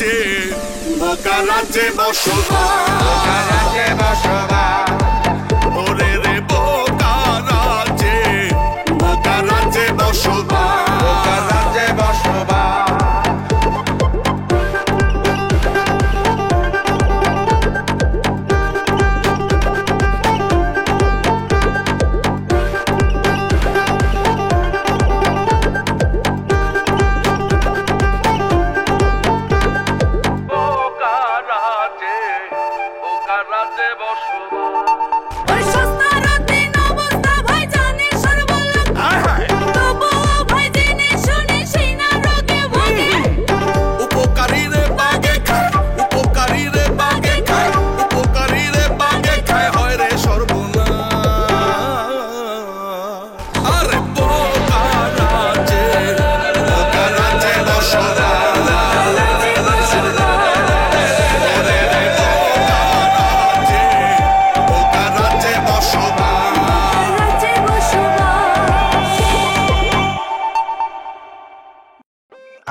রাজ্যে বোকা রাজ্যে বসবাস ওরে রে বোকা রাজ্যে বসবাস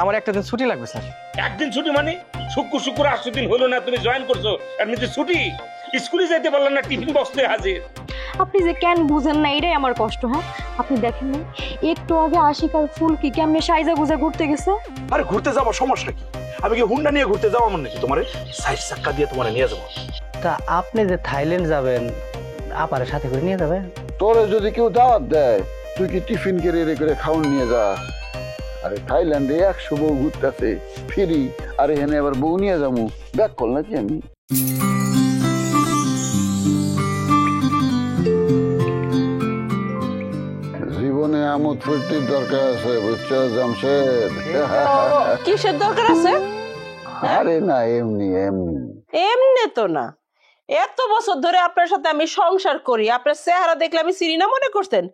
আমার একটা দিন ছুটি লাগবে স্যার। একদিন ছুটি মানে শুক্র 8 দিন হলো না তুমি জয়েন করছো, এমনিতে ছুটি? স্কুলে যাইতে পারলাম না, টিফিন বক্সে হাজির। আপনি যে কেন বুঝেন না, এটাই আমার কষ্ট। হ্যাঁ, আপনি দেখেন না একটু আগে আশিকার ফুল কি কেমনে সাইজা গুজা ঘুরতে গেছে। আরে ঘুরতে যাবো, সমস্যা কি? আমি কি হুন্ডা নিয়ে ঘুরতে যাবো আমার নাকি? তোমারে 60 চাক্কা দিয়ে তোমারে নিয়ে যাবো। তা আপনি যে থাইল্যান্ড যাবেন, আপারে সাথে করে নিয়ে যাবেন? তোরে যদি কেউ দাওয়াত দেয়, তুই কি টিফিন কেড়ে করে খাওয়ান নিয়ে যা? আরে থাইল্যান্ডে 100 বউ ঘুরতেছে ফিরি, আর এখানে আবার বউ নিয়ে যাবো? দেখ কল নাকি আমি? জীবনে আমোদ ফুর্তির দরকার আছে, বুঝছো জামশেদ? কিসের দরকার আছে? আরে না, এমনি এমনি। এমনি তো না, এত বছর ধরে আপনার সাথে আমি সংসার করি, আপনার চেহারা দেখলে আমি চিনি না মনে করতেন?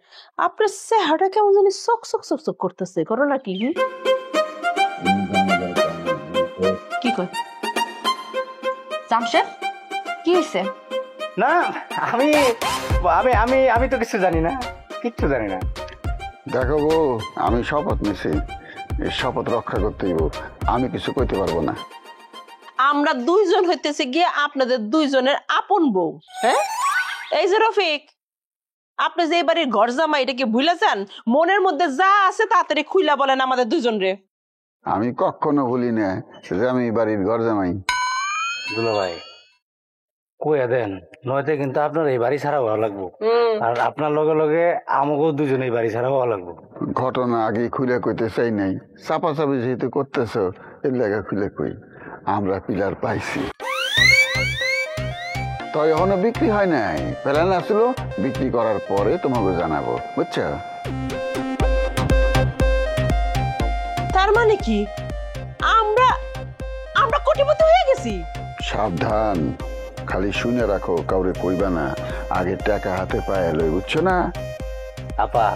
আপনার চেহারাটা কেমন জানি চক চক চক চক করতেছে, করো নাকি? কি কয় জামশেদ, কি হয়েছে? না, আমি আমি আমি আমি তো কিছু জানি না, কিচ্ছু জানি না। দেখো বউ, আমি শপথ নিছি, এই শপথ রক্ষা করতেই বউ, আমি কিছু কইতে পারবো না। আমরা দুইজন হইতেছে গিয়ে আপনাদের দুইজনের আপন বউ। হ্যাঁ, এই যে রফিক, আপনি যে এবারের ঘর জামাই, এটা কি ভুলে যান? মনের মধ্যে যা আছে তাড়াতাড়ি খুইলা বলেন আমাদের দুজন রে। আমি কখনো বলি না যে আমি বাড়ির ঘর জামাই। দুলা ভাই কইয়া দেন, নয়তো কিন্তু আপনার এই বাড়ি ছাড়া ভালো লাগবো, আর আপনার লগে লগে আমাকেও দুজনে এই বাড়ি ছাড়া ভালো লাগবো। ঘটনা আগে খুলে কইতে চাই নাই, চাপাচাপি যেহেতু করতেছ, এর লাগা খুলে কই, আমরা পিলার পাইছি। তো এখনো বিক্রি হয় নাই, প্ল্যান আসলো বিক্রি করার পরে তোমাকে জানাবো, বুঝছো? তার মানে কি আমরা আমরা কোটিপতি হয়ে গেছি? সাবধান, খালি শুনে রাখো, কাউরে কইবা না, আগে টাকা হাতে পায় লই, বুঝছো না? আপা,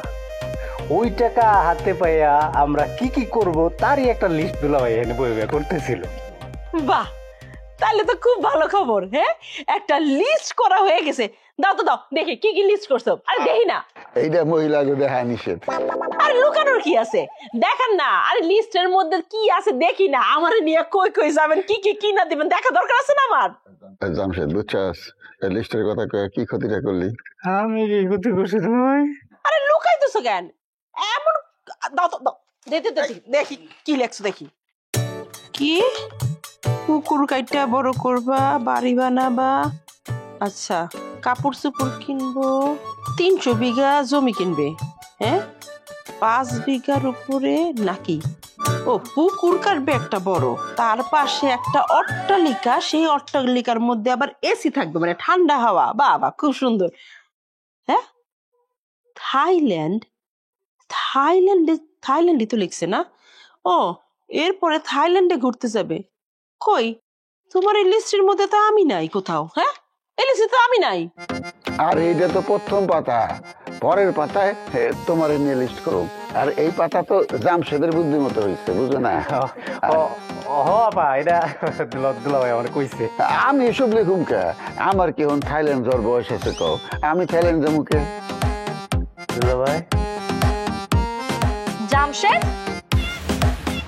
ওই টাকা হাতে পাইয়া আমরা কি কি করব তারই একটা লিস্ট দুলা ভাই এনে বইবে করতেছিল। বাহ, তাহলে তো খুব ভালো খবর। হ্যাঁ, একটা লিস্ট করা হয়ে গেছে। দাও তো দাও দেখি কি কি লিস্ট করছো। আরে দেখি না, এইটা মহিলাকে দেখা নিষেধ। আরে লুকানোর কি আছে, দেখান না। আরে লিস্টের মধ্যে কি আছে দেখি না, আমারে নিয়ে কই কই যাবেন, কি কি কিনা দিবেন দেখা দরকার আছে না আমার। জামশেদ, বুঝছাস এই লিস্টের কথা কয়ে কি ক্ষতিটা করলি? আমি কি ক্ষতি করছি তোমায়? আরে লুকাইতেছো কেন এমন? দাও তো দাও, দেখি কি লেখছো দেখি। কি পুকুর কাইটা বড় করবা, বাড়ি বানাবা, আচ্ছা কাপড় চোপড় কিনবো, 300 বিঘা জমি কিনবে। হ্যাঁ, 5 বিঘার উপরে নাকি? ও, পুকুর কাটবে একটা বড়, তার পাশে একটা অট্টালিকা, সেই অট্টালিকার মধ্যে আবার এসি থাকবে, মানে ঠান্ডা হাওয়া। বাবা, খুব সুন্দর। হ্যাঁ, থাইল্যান্ডে তো লিখছে না? ও, এরপরে থাইল্যান্ডে ঘুরতে যাবে। কই, তোমার এই লিস্টের মধ্যে তো আমি নাই কোথাও। হ্যাঁ, এই লিস্টে তো আমি নাই। আর এইটা তো প্রথম পাতা, পরের পাতায় তোমার নিয়ে লিস্ট করো। আর এই পাতা তো জামশেদের বুদ্ধিমতো হয়েছে, বুঝো না? আপা, এটা দুলা ভাই আমার কইছে। আমি এসব লিখুম কে? আমার কি এখন থাইল্যান্ড যাওয়ার বয়স আছে? কও, আমি থাইল্যান্ড যাবো কে? দুলা ভাই, জামশেদ,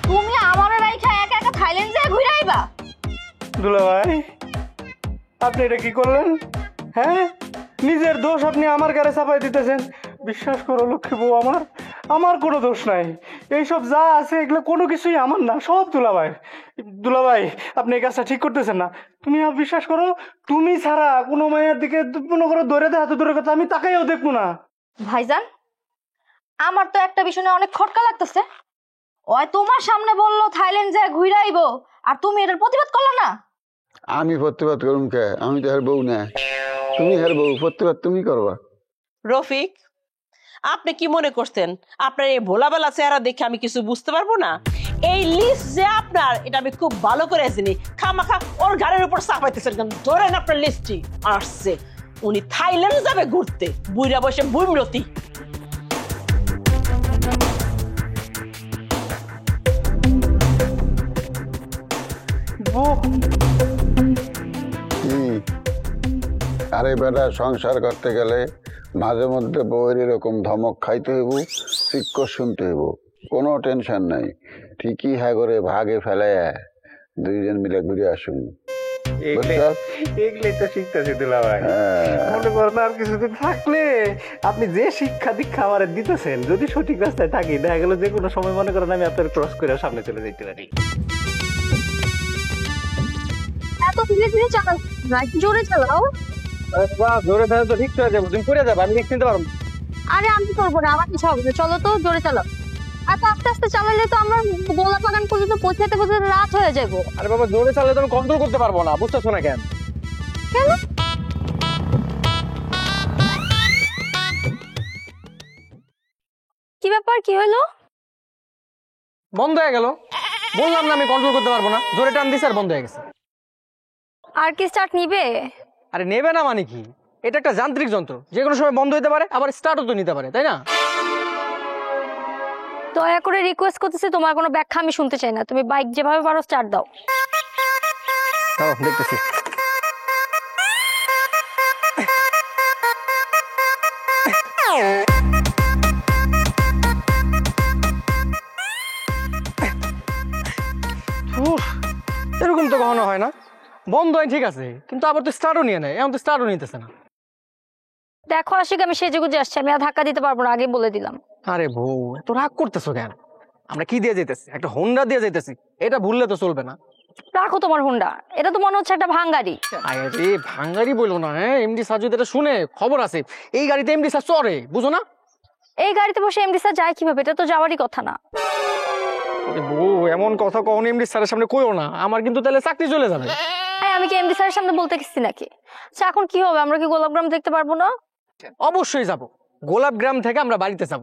তুমি আমার রাইখা একা একা থাইল্যান্ড যায় ঘুরে আইবা? দুলাভাই, আপনি এটা কি করলেন? হ্যাঁ, নিজের দোষ আপনি আমার গায়ে চাপাই দিতেছেন। বিশ্বাস করো লক্ষ্মী বউ, আমার কোনো দোষ নাই। এইসব যা আছে এগুলো কোনো কিছুই আমার না, সব দুলাভাই। দুলাভাই, আপনি এই কাজটা ঠিক করতেছেন না। তুমি বিশ্বাস করো, তুমি ছাড়া কোনো মায়ের দিকে মনে করো ধরে দেয় হাতে দূরের কথা, আমি তাকাইও দেখবো না। ভাইজান, আমার তো একটা বিষয় নিয়ে অনেক খটকা লাগতেছে। ওই তোমার সামনে বললো থাইল্যান্ড যায় ঘুরে আইবো, আর তুমি এটার প্রতিবাদ করলে না। আমি প্রতিবাদ করুম কে? আমি তো হের বউ না, তুমি হের বউ, প্রতিবাদ তুমি করবা। রফিক, আপনি কি মনে করছেন আপনার এই ভোলাবেলা চেহারা দেখে আমি কিছু বুঝতে পারবো না? এই লিস্ট যে আপনার, এটা আমি খুব ভালো করে জানি। খামাখা ওর ঘাড়ের উপর চাপাইতেছেন কেন? ধরেন আপনার লিস্টটি আসছে, উনি থাইল্যান্ড যাবে ঘুরতে, বুইরা বসে বুমরতি। কি আরে বেটা, সংসার করতে গেলে মাঝে মধ্যে বউয়ের এরকম ধমক খাইতে হইব, শিক্ষক শুনতে হইব। কোনো টেনশন নাই, ঠিকই হ্যাঁ করে ভাগে ফেলে দুইজন মিলে ঘুরে আসুন। এগুলোই তো শিখতেছি দুলাভাই। মনে করেন আর কিছুদিন থাকলে আপনি যে শিক্ষা দীক্ষা আমার দিতেছেন, যদি সঠিক রাস্তায় থাকি, দেখা গেল যে কোনো সময় মনে করেন আমি আপনার ক্রস করে সামনে চলে যেতে পারি। এত ধীরে ধীরে চালাও, জোরে চালাও। জোরে ফেলে তো ঠিক হয়ে যাবো, তুমি করে যাবো, আমি রিস্ক নিতে পারবো। আরে আমি করবো না, আমার কিছু হবে না। চলো তো, জোরে চালাও। এত আস্তে আস্তে চালালে তো আমরা গোলাপ বাগান পর্যন্ত পৌঁছাতে পৌঁছাতে রাত হয়ে যাবো। আরে বাবা, জোরে চালালে তো আমি কন্ট্রোল করতে পারবো না, বুঝতেছো না কেন? কেন? কি ব্যাপার, কি হলো? বন্ধ হয়ে গেল। বললাম না আমি কন্ট্রোল করতে পারবো না, জোরে টান দিছে আর বন্ধ হয়ে গেছে। আর কি স্টার্ট নিবে? আরে নেবে না মানে কি? এটা একটা যান্ত্রিক যন্ত্র, যে কোনো সময় বন্ধ হতে পারে, আবার স্টার্টও তো নিতে পারে, তাই না? দয়া করে রিকোয়েস্ট করতেছি, তোমার কোনো ব্যাখ্যা আমি শুনতে চাই না। তুমি বাইক যেভাবে পারো স্টার্ট দাও। দেখতেছি। এরকম তো কখনো হয় না। বন্ধ হয় ঠিক আছে, কিন্তু আবার তো স্টার্টও নিয়ে নেয়, এখন তো স্টার্টও নিতেছে না। দেখো আশিক, আমি সেজে গুজে আসছি, আমি আর ধাক্কা দিতে পারবো না, আগে বলে দিলাম। আরে বউ, এত রাগ করতেছো কেন? আমরা কি দিয়ে যেতেছি? একটা হোন্ডা দিয়ে যেতেছি, এটা ভুললে তো চলবে না। রাখো তোমার হুন্ডা, এটা তো মনে হচ্ছে একটা ভাঙ্গারি। আরে ভাঙ্গারি বলো না, হ্যাঁ এমডি স্যার যদি এটা শুনে, খবর আছে এই গাড়িতে এমডি স্যার চড়ে, বুঝো না? এই গাড়িতে বসে এমডি স্যার যায় কিভাবে? এটা তো যাওয়ারই কথা না। বউ, এমন কথা কখনো এমডি স্যারের সামনে কইও না, আমার কিন্তু তাহলে চাকরি চলে যাবে। আমি কি এমডি স্যারের সামনে বলতে গেছি নাকি? আচ্ছা এখন কি হবে? আমরা কি গোলাপগ্রাম দেখতে পারবো না? অবশ্যই যাব, গোলাপগ্রাম থেকে আমরা বাড়িতে যাব।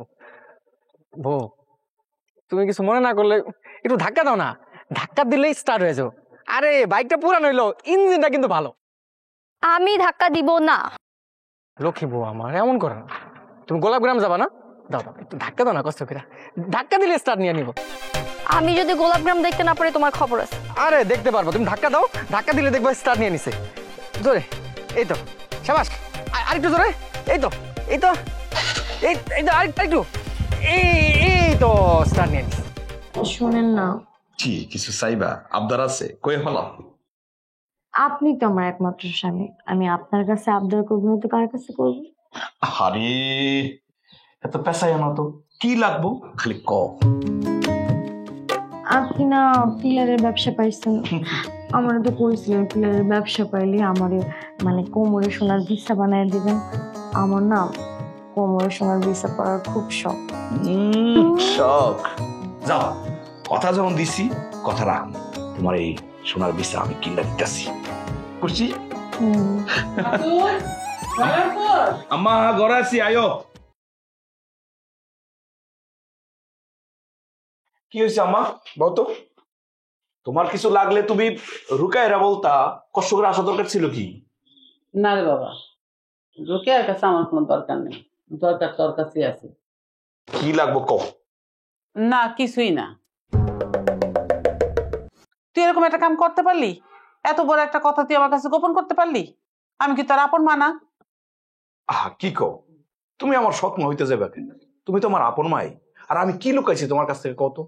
বউ, তুমি কিছু মনে না করলে একটু ধাক্কা দাও না, ধাক্কা দিলেই স্টার্ট হয়ে যাও। আরে বাইকটা পুরান হইলো, ইঞ্জিনটা কিন্তু ভালো। আমি ধাক্কা দিব না। লক্ষ্মী বউ আমার, এমন করো না। তুমি গোলাপগ্রাম যাবা না? দাও দাও, একটু ধাক্কা দাও না, কষ্ট করে। ধাক্কা দিলে স্টার্ট নিয়ে নিব। আমি যদি গোলাপগ্রাম দেখতে না পারি, তোমার খবর আছে। আরে দেখতে পারবো, তুমি ধাক্কা দাও, ধাক্কা দিলে দেখবো স্টার্ট নিয়ে নিছে। জোরে, এই তো, শাবাশ। আরেকটু জোরে, এই তো, এই তো, এই তো, আরেকটু, এই তো স্টার্ট নিয়ে নিছে। শুনেন না, কি কিছু চাইবা? আবদার আছে, কয়ে ফেলা। আপনি তো আমার একমাত্র স্বামী, আমি আপনার কাছে আবদার করবো না তো কার কাছে করবো? আরে এত পেশায় না তো, কি লাগবো খালি ক। আপনি না পিলারের ব্যবসা পাইছেন, আমার তো কইছিলেন পিলারের ব্যবসা পাইলে আমার মানে কোমরে সোনার ভিসা বানায় দিবেন। আমার না কোমরে সোনার ভিসা পড়ার খুব শখ। শখ? যাও, কথা যখন দিছি কথা রাখ। তোমার এই সোনার বিষা আমি কিনা দিতেছি, খুশি? আম্মা ঘরে আছি, আয়ো। কি হয়েছে আম্মা, বলতো? তোমার কিছু লাগলে তুমি রুকায়রা বলতা, কষ্ট করে আসা দরকার ছিল কি? না রে বাবা, রোকেয়ার কাছে আমার কোনো দরকার নেই, দরকার তোর কাছে আছে। কি লাগবো কও? না কিছুই না। তুই এরকম একটা কাম করতে পারলি? এত বড় একটা কথা তুই আমার কাছে গোপন করতে পারলি? আমি কি তোর আপন মা না? কি কও? তুমি আমার স্বপ্ন হইতে যাবে কেন? তুমি তো আমার আপন মাই। আর আমি কি লুকাইছি তোমার কাছ থেকে কত?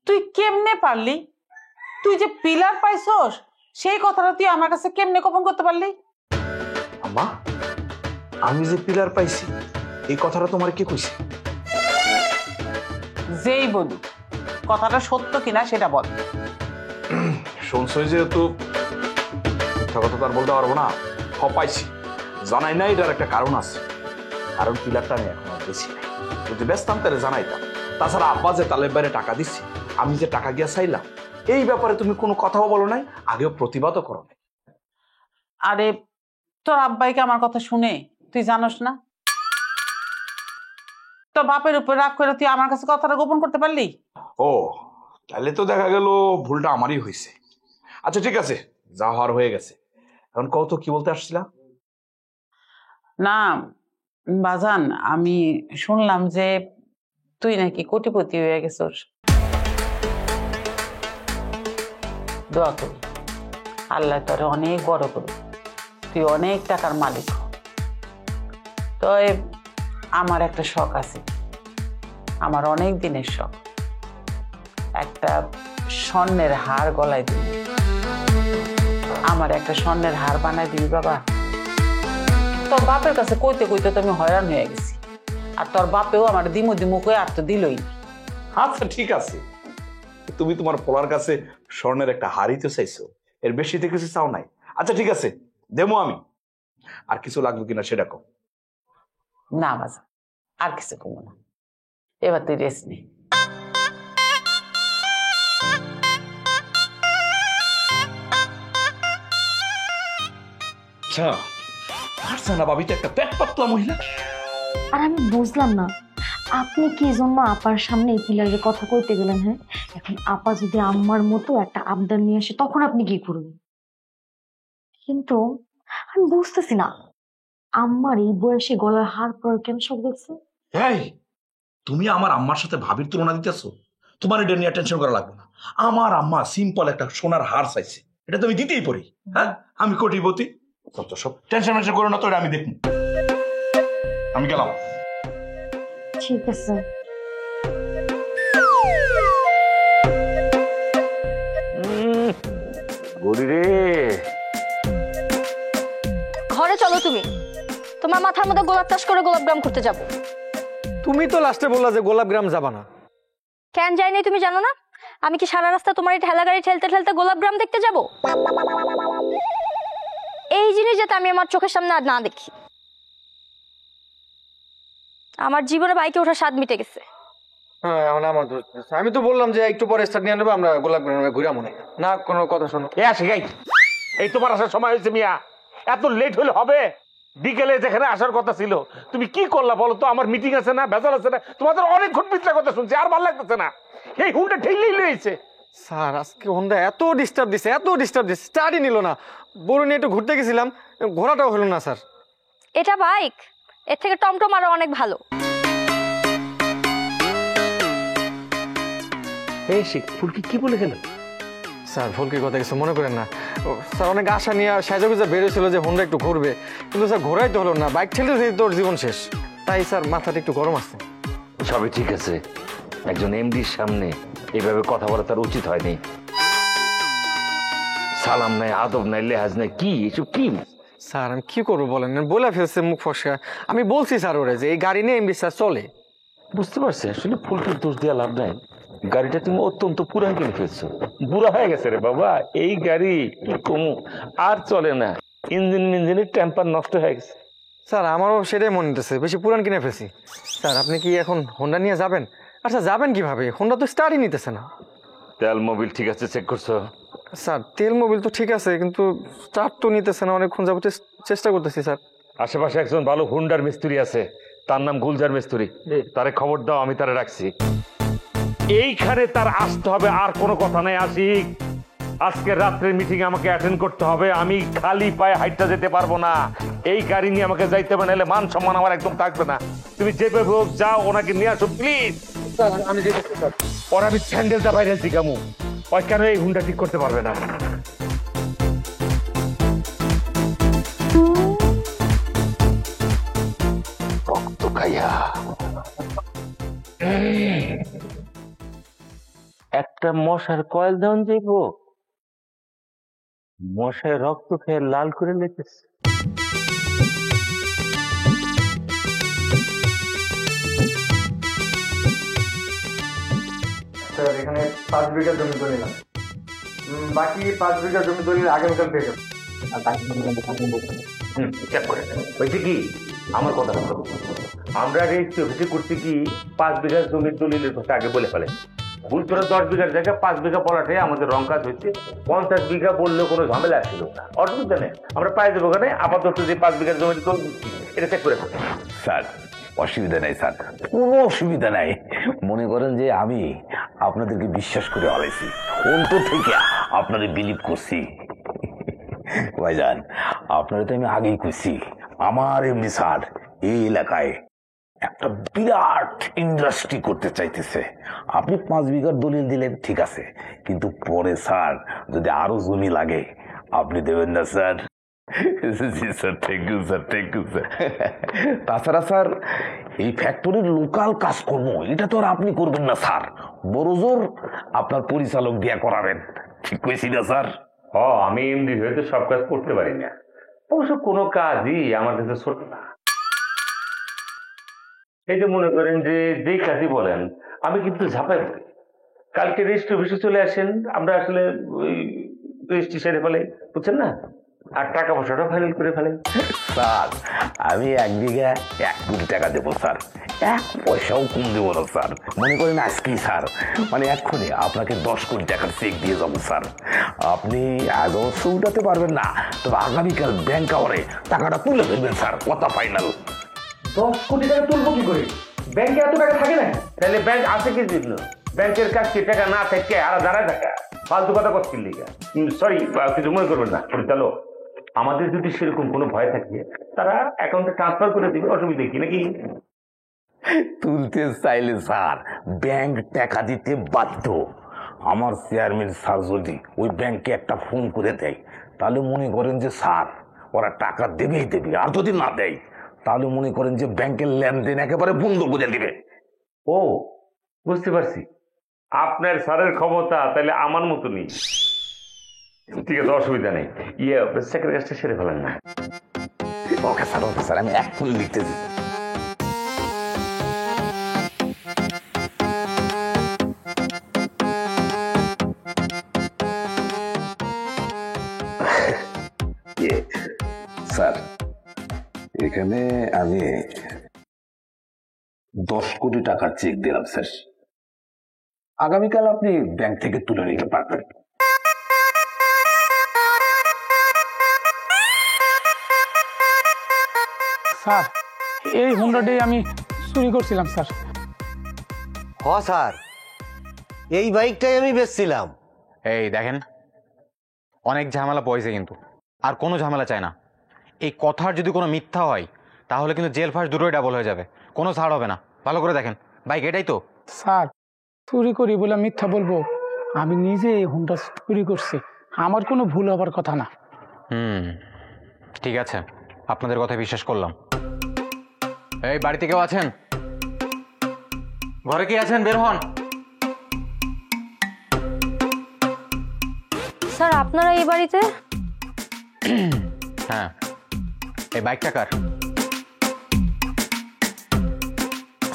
তুই কেমনে পারলি তুই যে পিলার পাইছস সেই কথাটা তুই আমার কাছে কেমনে গোপন করতে পারলি? আম্মা, আমি যে পিলার পাইছি এই কথাটা তোমার কে কইছে? যেই বলু, কথাটা সত্য কিনা সেটা বল। শুনছই যেহেতু মিথ্যা কথা তো আর বলতে পারবো না। পাইছি, জানাই না এটার একটা কারণ আছে। কারণ পিলারটা আমি এখন আর বেশি নাই, যদি ব্যস্তাম তাহলে জানাইতাম। তাছাড়া আব্বা যে তালের বাইরে টাকা দিচ্ছি, আমি যে টাকা গিয়া চাইলাম, এই ব্যাপারে তুমি কোনো কথাও বলো নাই, আগেও প্রতিবাদও করো নাই। আরে তোর আব্বাইকে আমার কথা শুনে তুই জানোস না? তোর বাপের উপর রাগ করে তুই আমার কাছে কথাটা গোপন করতে পারলি? ও, তাহলে তো দেখা গেল ভুলটা আমারই হয়েছে। আচ্ছা ঠিক আছে, যা হওয়ার হয়ে গেছে। এখন কত কি বলতে আসছিলা? না বাজান, আমি শুনলাম যে তুই নাকি কোটিপতি হয়ে গেছস। দোয়া করি আল্লাহ তোরে অনেক বড় করুক, তুই অনেক টাকার মালিক হ। তো আমার একটা শখ আছে, আমার অনেক দিনের শখ, একটা স্বর্ণের হার গলায় দিবি। আমার একটা স্বর্ণের হার বানায় দিবি বাবা। তোর বাপের কাছে কইতে কইতে তো আমি হয়রান হয়ে গেছি, আর তোর বাপেও আমার দিমু দিমু কই আর তো দিলই না। আচ্ছা ঠিক আছে, তুমি তোমার পোলার কাছে স্বর্ণের একটা হাড়ি তো চাইছো, এর বেশিতে কিছু চাও নাই। আচ্ছা ঠিক আছে, দেবো আমি। আর কিছু লাগবে কিনা সেটা কম। না বাজা, আর কিছু কমো না, এবার তুই রেস্ট নে। আচ্ছা, ফারসানা ভাবি তো একটা পেট পাতলা মহিলা। আর আমি বুঝলাম না আপনি কি জন্য আপার সামনে এই পিলারের কথা কইতে গেলেন? হ্যাঁ, এখন আপা যদি আম্মার মতো একটা আবদার নিয়ে আসে তখন আপনি কি করবেন? কিন্তু আমি বুঝতেছি না আম্মার এই বয়সে গলার হার পরার কেন শখ দেখছে? এই, তুমি আমার আম্মার সাথে ভাবির তুলনা দিতেছো? তোমার এটা নিয়ে টেনশন করা লাগবে না। আমার আম্মা সিম্পল একটা সোনার হার চাইছে, এটা তুমি দিতেই পারি। হ্যাঁ, আমি কোটিপতি, তত সব টেনশন মেনশন করো না তো, এটা আমি দেখুন। আমি গেলাম। ঠিক আছে। গড়ি রে, ঘরে চলো তুমি, তোমার মাথার মধ্যে গোলাপ চাষ করে গোলাপ গ্রাম করতে যাবো। তুমি তো লাস্টে বললা যে গোলাপ গ্রাম যাবা না। কেন যাইনি তুমি জানো না? আমি কি সারা রাস্তা তোমার এই ঠেলা গাড়ি ঠেলতে ঠেলতে গোলাপ গ্রাম দেখতে যাব? এই জিনিস যাতে আমি আমার চোখের সামনে আর না দেখি। আমার জীবনে বাইকে ওঠার স্বাদ মিটে গেছে। হ্যাঁ, এখন আমার দোষ। আমি তো বললাম যে একটু পরে স্টার্ট নিয়ে নেবো, আমরা গোলাপ গ্রামে ঘুরে মনে না কোনো কথা শোনো। এ আসে গাই, এই তোমার আসার সময় হয়েছে মিয়া, এত লেট হলে হবে? বিকেলে যেখানে আসার কথা ছিল তুমি কি করলা বলো তো? আমার মিটিং আছে না, ভেজাল আছে না, তোমাদের অনেকক্ষণ পিছলা কথা শুনছি, আর ভালো লাগতেছে না। এই হুন্ডা ঠেলেই লইছে। স্যার আজকে হোন্ডা এত ডিস্টার্ব দিছে, স্টার্টই নিল না। বড় নিয়ে একটু ঘুরতে গেছিলাম, ঘোরাটাও হলো না স্যার। এটা বাইক, এর থেকে টমটম আরো অনেক ভালো। এই শিখ ফুলকি কি বলে গেল? স্যার ফুলকির কথা কিছু মনে করেন না। স্যার অনেক আশা নিয়ে সাজা বেরোছিল যে হোন্ডা একটু ঘুরবে, কিন্তু স্যার ঘোরাই তো হলো না। বাইক ঠেলে তোর জীবন শেষ। তাই স্যার মাথাটা একটু গরম আছে। সবই ঠিক আছে, একজন এমডির সামনে এইভাবে কথা বলা তার উচিত হয়নি। সালাম নাই, আদব নাই, লেহাজ নাই, কি এসব কি? স্যার আমি কি করবো বলেন, বলে ফেলছে মুখ ফসকা। আমি বলছি স্যার ওরে যে এই গাড়ি নিয়ে এমডি স্যার চলে। বুঝতে পারছি, আসলে ফুলকির দোষ দেওয়া লাভ নাই। গাড়িটা তুমি অত্যন্ত পুরান কিনে ফেলছো, বুড়া হয়ে গেছে রে বাবা। এই গাড়ি কি কমু, আর চলে না। ইঞ্জিনের টেম্পার নষ্ট হয়ে গেছে। স্যার আমারও সেটাই মনে হতেছে, বেশি পুরান কিনে ফেলছি। স্যার আপনি কি এখন হোন্ডা নিয়ে যাবেন? আচ্ছা যাবেন কিভাবে? হোন্ডা তো স্টার্টই নিতেছে না। তেল মোবিল ঠিক আছে চেক করছো? স্যার তেল মোবিল তো ঠিক আছে, কিন্তু স্টার্ট তো নিতেছে না। অনেকক্ষণ যাবত চেষ্টা করতেছি স্যার। আশেপাশে একজন ভালো হুন্ডার মিস্ত্রি আছে, তার নাম গুলজার মিস্ত্রি, তারে খবর দাও, আমি তারে রাখছি। এইখানে তার আসতে হবে, আর কোনো কথা নাই। আশিক, আজকে রাত্রের মিটিং আমাকে অ্যাটেন্ড করতে হবে, আমি খালি পায়ে হাইটটা যেতে পারবো না। এই গাড়ি নিয়ে আমাকে যাইতে হবে, নাহলে মান সম্মান আমার একদম থাকবে না। তুমি যেভাবে হোক যাও, ওনাকে নিয়ে আসো প্লিজ। আমি যেতেছি স্যার। ওর আমি স্যান্ডেলটা বাইরে শিখামু, ওই কেন এই হুন্ডা ঠিক করতে পারবে না। রক্ত খাইয়া একটা মশার কয়েল দেওয়ান যাইব। মশায় রক্ত খেয়ে লাল করে লেগেছে। স্যার এখানে 5 বিঘা জমি দলিল আছে। বাকি 5 বিঘা জমি দলিল আগামীকাল পেয়ে যাবেন। আর বাকি চেক করে হয়েছে কি আমার কথা বলো। আমরা রেজিস্ট্রি অফিসে করছি কি 5 বিঘা জমির দলিলের কথা আগে বলে ফেলেন। ভুল করে 10 বিঘার জায়গায় 5 বিঘা বলাটাই আমাদের রং কাজ হচ্ছে। 50 বিঘা বললেও কোনো ঝামেলা আসছিল না, অসুবিধা নেই, আমরা পাই দেবো। ওখানে আপাতত যে 5 বিঘার জমির দলিল এটা চেক করে ফেলেন। স্যার অসুবিধা নাই স্যার, কোনো অসুবিধা নাই। মনে করেন যে আমি আপনাদেরকে বিশ্বাস করে আলাইছি, অন্তর থেকে আপনাদের বিলিভ করছি। ভাইজান আপনারা তো আমি আগেই কইছি আমার এমনি স্যার এই এলাকায় একটা বিরাট ইন্ডাস্ট্রি করতে চাইতেছে। আপনি 5 বিঘার দলিল দিলেন ঠিক আছে, কিন্তু পরে স্যার যদি আরো জমি লাগে আপনি দেবেন না স্যার? জি sir, thank you sir, thank you sir. তাছাড়া স্যার এই ফ্যাক্টরির লোকাল কাজকর্ম এটা তো আর আপনি করবেন না স্যার, বড় জোর আপনার পরিচালক দিয়া করাবেন। ঠিক কইছি না স্যার? আমি এমডি হয়ে তো সব কাজ করতে পারি না, অবশ্য কোনো কাজই আমার কাছে ছোট না। এই যে মনে করেন যে যেই কাজই বলেন আমি কিন্তু ঝাঁপাই পড়ি। কালকে রেজিস্ট্রি অফিসে চলে আসেন, আমরা আসলে ওই রেজিস্ট্রি সেরে ফেলে, বুঝছেন না, আর টাকা পয়সাটা ফাইনাল করে ফেলে। স্যার আমি 1 বিঘা 1 কোটি টাকা দেবো স্যার, 1 পয়সাও কম দেবো না স্যার। মনে করেন আজকেই স্যার মানে এক্ষুনি আপনাকে 10 কোটি টাকার চেক দিয়ে যাবো স্যার। আপনি আজ অবশ্য উঠাতে পারবেন না, তবে আগামীকাল ব্যাংক আওয়ারে টাকাটা তুলে ফেলবেন স্যার, কথা ফাইনাল। 10 কোটি টাকা তুলবো কি করে? ব্যাংকে এত টাকা থাকে না। তাহলে ব্যাংক আছে কি জন্য? ব্যাংকের কাছে টাকা না থাকে আর দাঁড়ায় থাকা ফালতু কথা করছিল। সরি, কিছু মনে করবেন না পরিচালক, আমাদের যদি সেরকম কোনো ভয় থাকে তারা অ্যাকাউন্টে ট্রান্সফার করে দিবে, অসুবিধা কি নাকি? তুলতে চাইলে স্যার ব্যাংক টাকা দিতে বাধ্য। আমার চেয়ারম্যান স্যার যদি ওই ব্যাংকে একটা ফোন করে দেয় তাহলে মনে করেন যে স্যার ওরা টাকা দেবেই দেবে, আর যদি না দেয় তাহলে মনে করেন যে ব্যাংকের লেনদেন একেবারে বন্ধ করে দিবে। ও বুঝতে পারছি, আপনার স্যারের ক্ষমতা তাহলে আমার মতো নেই। ঠিক আছে, অসুবিধা নেই, সেকেন্ড কাজটা সেরে ফেলেন না। ওকে স্যার, ওকে স্যার, আমি এক্ষুনি লিখতেছি। স্যার এখানে আমি 10 কোটি টাকার চেক দিলাম স্যার, আগামীকাল আপনি ব্যাংক থেকে তুলে নিতে পারবেন। স্যার এই হুন্ডাটাই আমি চুরি করছিলাম স্যার। হ স্যার, এই বাইকটাই আমি বেচছিলাম। এই দেখেন অনেক ঝামেলা পয়সা, কিন্তু আর কোনো ঝামেলা চাই না। এই কথার যদি কোনো মিথ্যা হয় তাহলে কিন্তু জেল ফাঁস দুটোই ডাবল হয়ে যাবে, কোনো ছাড় হবে না। ভালো করে দেখেন বাইক এটাই তো। স্যার চুরি করি বলে মিথ্যা বলবো? আমি নিজে এই হুন্ডা চুরি করছি, আমার কোনো ভুল হবার কথা না। ঠিক আছে, আপনাদের কথা বিশ্বাস করলাম। এই বাড়িতে কেউ আছেন? ঘরে কি আছেন? বের হন। স্যার আপনারা এই বাড়িতে? হ্যাঁ। এই বাইকটা কার?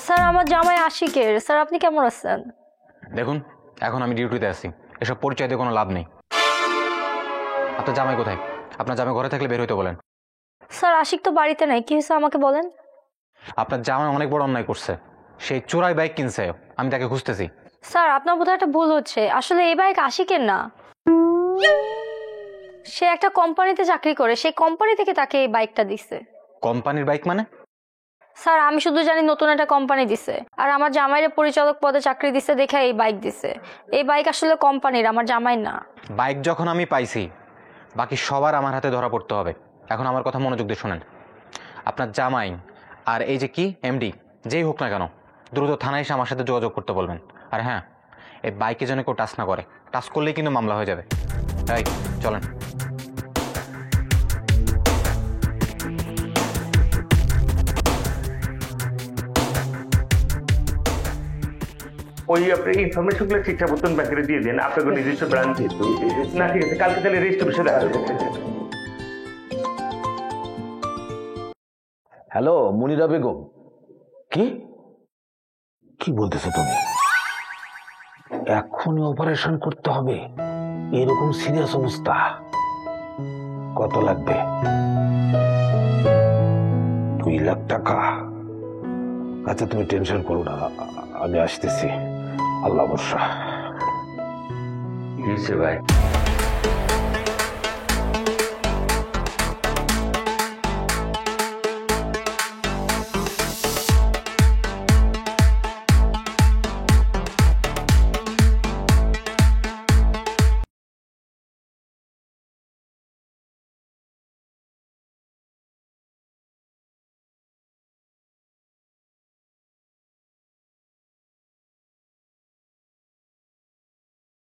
স্যার আমার জামাই আশিকের। স্যার আপনি কেমন আছেন? দেখুন এখন আমি ডিউটিতে আছি, এসব পরিচয় দিয়ে কোনো লাভ নেই। আপনার জামাই কোথায়? আপনার জামাই ঘরে থাকলে বের হইতে বলেন। স্যার আশিক তো বাড়িতে নাই, কি হয়েছে আমাকে বলেন। আপনার জামাই অনেক বড় অন্যায় করছে, সেই চোরাই বাইক কিনছে, আমি তাকে খুঁজতেছি। স্যার আপনার বোধহয় একটা ভুল হচ্ছে, আসলে এই বাইক আশিকের না। সে একটা কোম্পানিতে চাকরি করে, সেই কোম্পানি থেকে তাকে এই বাইকটা দিছে। কোম্পানির বাইক মানে? স্যার আমি শুধু জানি নতুন একটা কোম্পানি দিছে, আর আমার জামাইয়ের পরিচালক পদে চাকরি দিছে দেখে এই বাইক দিছে। এই বাইক আসলে কোম্পানির, আমার জামাইয়ের না। বাইক যখন আমি পাইছি বাকি সবার আমার হাতে ধরা পড়তে হবে। এখন আমার কথা মনোযোগ দিয়ে শোনেন। আপনার জামাই আর এই যে কি এমডি যেই হোক না কেন দ্রুত থানায় এসে আমার সাথে যোগাযোগ করতে বলবেন। আর হ্যাঁ, এই বাইকে যেন কেউ টাচ না করে, টাচ করলেই কিন্তু মামলা হয়ে যাবে। তাই চলেন। ওই আপনি ইনফরমেশনগুলো ঠিকঠাক মতন ব্যাংকে দিয়ে দেন, আপনাকে নিজস্ব ব্রাঞ্চ যেহেতু। না ঠিক আছে, কালকে তাহলে রেজিস্ট্রি অফিসে দেখা যাবে। হ্যালো মনিরা বেগম, কি কি বলতেছো তুমি? এখনই অপারেশন করতে হবে? এরকম সিরিয়াস অবস্থা? কত লাগবে? 2 লাখ টাকা? আচ্ছা তুমি টেনশন করো না, আমি আসতেছি, আল্লাহ ভরসা। কি হয়েছে ভাই?